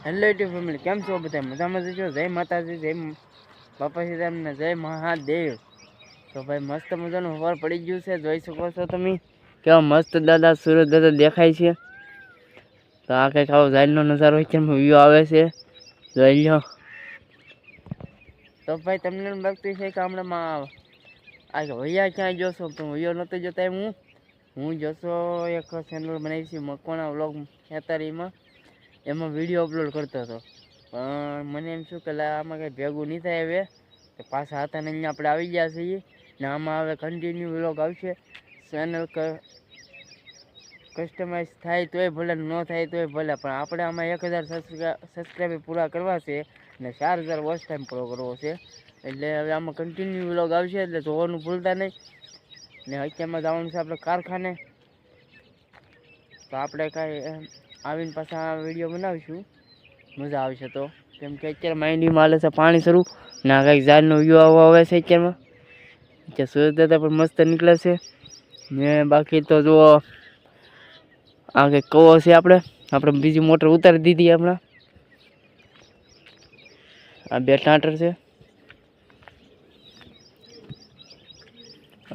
Hello YouTube family, કેમ છો બધા? મજામાં છો? જય માતાજી, જય બાપા સીતારામને, જય મહાદેવ. તો ભાઈ મસ્ત મજાનું સવાર પડી ગયું છે, જોઈ શકો છો તમે કેવા મસ્ત દાદા સુરત દાદા દેખાય છે. તો આ કંઈક આવો ઝાડનો નજારો છે, વ્યૂ આવે છે, જોઈ લો. તો ભાઈ તમને લાગતું છે કે હમણાં આ વૈયા ક્યાં જોશો, પણ વૈયો નહોતો જોતા. હું જોશો એક ચેનલ બનાવી છે મકવાણા વ્લોગ 46માં, એમાં વિડીયો અપલોડ કરતો હતો. પણ મને એમ શું કે આમાં કંઈ ભેગું નહીં થાય. હવે તો પાછા હતા ને અહીંયા આપણે આવી ગયા છીએ ને આમાં હવે કન્ટિન્યુ વ્લોગ આવશે. ચેનલ કસ્ટમાઇઝ થાય તોય ભલે, ન થાય તોય ભલે, પણ આપણે આમાં 1000 સબસ્ક્રાઈબર પૂરા કરવા છે ને 4000 વોચ ટાઈમ પૂરો કરવો છે. એટલે હવે આમાં કન્ટિન્યુ વ્લોગ આવશે, એટલે જોવાનું ભૂલતા નહીં. ને અત્યારમાં જવાનું છે આપણે કારખાને, તો આપણે કાંઈ આવીને પાછા વિડીયો બનાવીશું, મજા આવશે. તો કેમ કે અત્યારે માઇન્ડમાં હાલે છે પાણી શરૂ ના કંઈક ઝાડનો વ્યૂ આવો આવે છે અત્યારમાં. અત્યારે સુરત દાદા પણ મસ્ત નીકળે છે ને. બાકી તો જો આ કંઈક કહો છે, આપણે બીજી મોટર ઉતારી દીધી. હમણાં આ 2 ટાટર છે.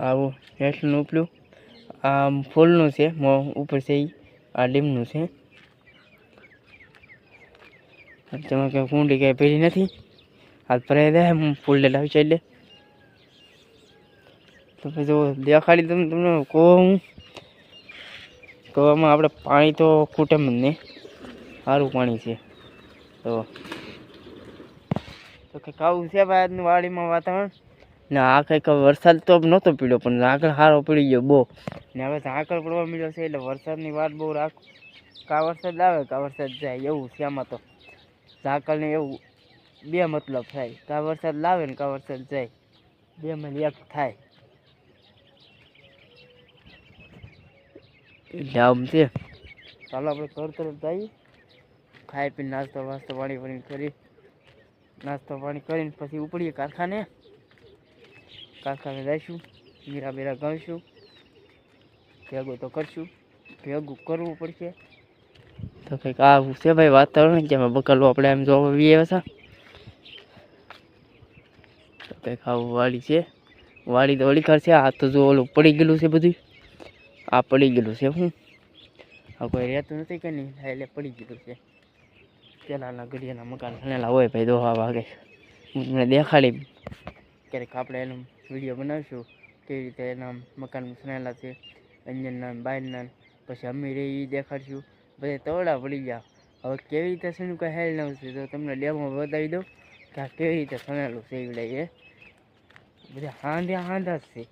આવું હેઠનું ઉપલું આ ફૂલનું છે, ઉપર છે આ લીમનું છે. તેમાં કંઈ કુંડી કંઈ પહેરી નથી, હાથ ભરાઈ દે ફૂલ લાવી છે. એટલે તો પછી જો દેખાડી તમને કહું કહેવામાં આપણે પાણી તો ખૂટે જ નહીં, સારું પાણી છે. તો કંઈક આવું છે ભાઈ આજની વાડીમાં વાતાવરણ. ને આ કંઈક વરસાદ તો નહોતો પીડ્યો, પણ ઝાકળ સારો પડી ગયો બહુ. ને હવે ઝાકળ પડવા મળ્યો છે, એટલે વરસાદની વાત બહુ કા વરસાદ આવે કા વરસાદ જાય એવું છે. આમાં તો ઝાકળને એવું 2 મતલબ થાય, કા વરસાદ લાવે ને કા વરસાદ જાય, 2માં 1 થાય. એટલે આમ છે. ચાલો આપણે તરત જઈએ, ખાઈ પીને નાસ્તો પાણી કરી પછી ઉપડીએ કારખાને જઈશું, મીરા બેરા ગણશું, ભેગું તો કરશું, ભેગું કરવું પડશે. તો કંઈક આવું છે ભાઈ વાતાવરણ, કે બકલો આપણે એમ જોવા આવ્યા હતા. તો કંઈક આવું વાડી છે. વાડી તો વળી છે. આ તો જો ઓલું પડી ગયેલું છે બધું, આ પડી ગયેલું છે. શું આ કોઈ રહેતું નથી કે નહીં, એટલે પડી ગયેલું છે. પેલાના ઘડિયાના મકાન ભણેલા હોય ભાઈ, દોહા વાગે. હું તમને દેખાડી ક્યારેક આપણે એનો વિડીયો બનાવીશું, કેવી રીતે એના મકાન ભણેલા છે, અંજનના બહારના. પછી અમે એ દેખાડશું. બધા તવડા પડી ગયા. હવે કેવી રીતે શેનું કંઈ હેલ ન છે, તો તમને ડેમો બતાવી દઉં કે આ કેવી રીતે સણેલું છે. એવડે એ બધા હાંધા જ છે,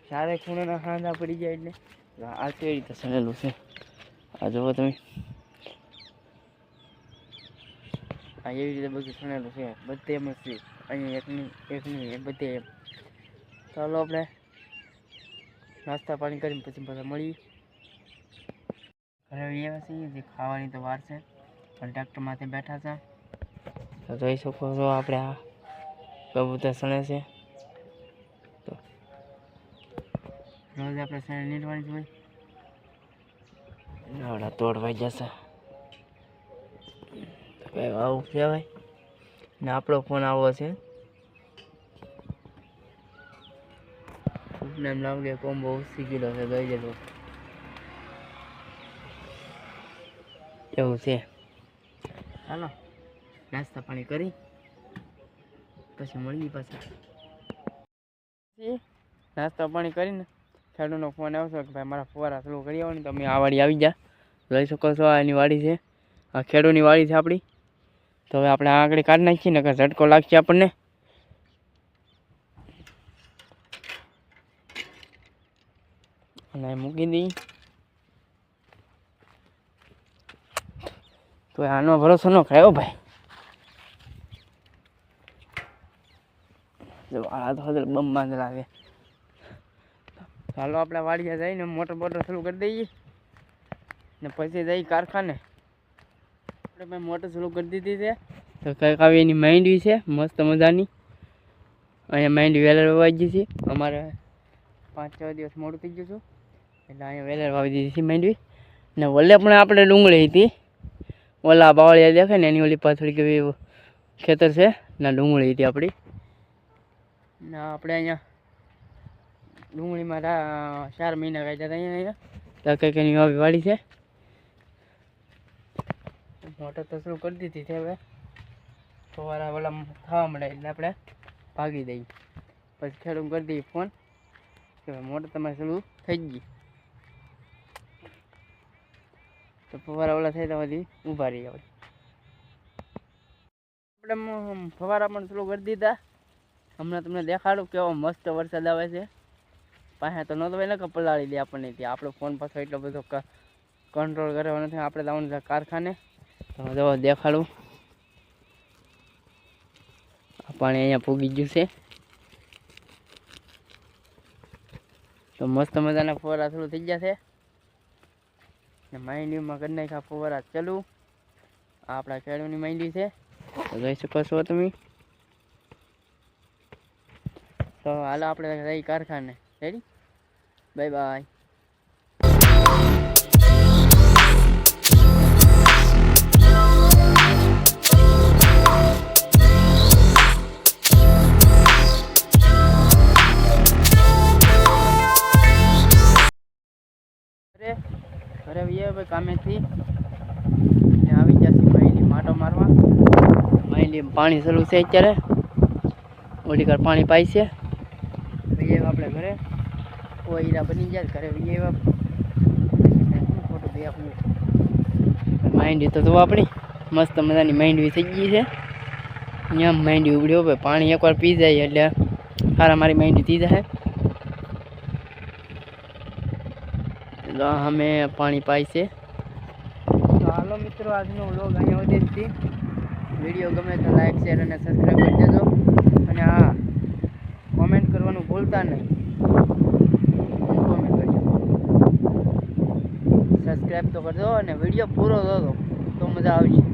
ચારે ખૂણાના હાંધા પડી જાય. એટલે આ કેવી રીતે સણેલું છે, આ જુઓ તમે. આ એવી રીતે બધું સણેલું છે, બધે એમ જ છે. અહીંયા એકની બધે એમ. ચાલો આપણે નાસ્તા પાણી કરીને પછી પાછા મળીએ. ઘરે એવા છીએ જે ખાવાની તો વાર છે, પણ ટ્રેક્ટરમાંથી બેઠા છે. તો જોઈ શકો છો આપણે આ કબૂતર સણે છે. તો રોજ આપણે સણે નીરવાની જ હોય, તોડવાઈ જશે. આવું કહેવાય ને. આપણો ફોન આવો છે, એમ લાગે કોમ્બો શીખેલો છે, ગઈ જતો એવું છે. ચાલો નાસ્તા પાણી કરી પછી મળીએ પાછા. નાસ્તા પાણી કરીને ખેડૂતનો ફોન આવશે કે ભાઈ મારા ફુવારા શરૂ કરી આવવાની. તમે આ વાડી આવી જા, જોઈ શકો છો. આ એની વાડી છે, આ ખેડૂતની વાડી છે આપણી. તો હવે આપણે આગળ કાઢી નાખીએ ને કે ઝટકો લાગશે આપણને. અને મૂકી દઈ તો આનો ભરોસો ન ખાયો ભાઈ. આ તો બમ બાંધ લાગે. ચાલો આપણે વાડીએ જઈને મોટર શરૂ કરી દઈએ ને પછી જઈ કારખાને. આપણે ભાઈ મોટર શરૂ કરી દીધી છે. તો કંઈક આવી એની માંડવી છે મસ્ત મજાની. અહીંયા માંડવી વેલર વાવી ગઈ છે. અમારે 5-6 દિવસ મોડું થઈ ગયું છું, એટલે અહીંયા વેલર વાવી દીધી છે માંડવી. ને વલે પણ આપણે ડુંગળી હતી, ઓલા બાવળિયા દેખાય ને એની ઓલી પાછળ કેવી ખેતર છે ના ડુંગળી હતી આપણી ના આપણે અહીંયા ડુંગળીમાં 4 મહિના કાઢ્યા હતા અહીંયા ત્યાં કંઈક એની આવી વાડી છે મોટર તો શરૂ કરી દીધી છે હવે ફવારા ઓલા થવા મળે એટલે આપણે ભાગી દઈએ પછી ખેડૂત કરી દઈએ ફોન કે ભાઈ મોટર તમારે શરૂ થઈ ગઈ તો ફવારા ઓલા થાય ત્યાંથી ઊભા રહીએ આપણે ફવારા પણ શરૂ કરી દીધા હમણાં તમને દેખાડું કેવો મસ્ત વરસાદ આવે છે પાસે તો નહોતો હોય ને કે પલાળી દે આપણને ત્યાં આપણો ફોન પાછો એટલો બધો કંટ્રોલ કરવાનો નથી આપણે જવાનું છે કારખાને તમે જો દેખાડું પાણી અહીંયા પૂગી ગયું છે તો મસ્ત મજાના ફુવારા શરૂ થઈ ગયા છે ને માંડવીમાં કરી નાખ્યા ફુવારા ચાલુ આ આપણા ખેડૂતની માંડવી છે તો જોઈ શકો છો તમે તો હાલો આપણે જઈ કારખાને રેડી બાય બાય ઘરે આવીએ ભાઈ કામેથી આવી જશે માયલી માટો મારવા માયલી પાણી શરૂ છે અત્યારે ઓલી કાર પાણી પાય છે ભાઈ આપણે ઘરે કોઈરા બની જાય ઘરે ફોટો દે આપણું માંડવી તો જો આપણી મસ્ત મજાની માંડવી થઈ ગઈ છે અહીંયા માંડવી ઉગડ્યો ભાઈ પાણી એકવાર પી જાય એટલે સારા મારી માંડવી પી જાય અમે પાણી પાય છે તો હાલો મિત્રો આજનો વ્લોગ અહીંયા સુધી જ વિડીયો ગમે તો લાઈક શેર અને સબસ્ક્રાઈબ કરી દેજો અને હા કોમેન્ટ કરવાનું ભૂલતા નહીં કોમેન્ટ કરજો સબસ્ક્રાઈબ તો કરજો અને વિડીયો પૂરો જોજો તો મજા આવશે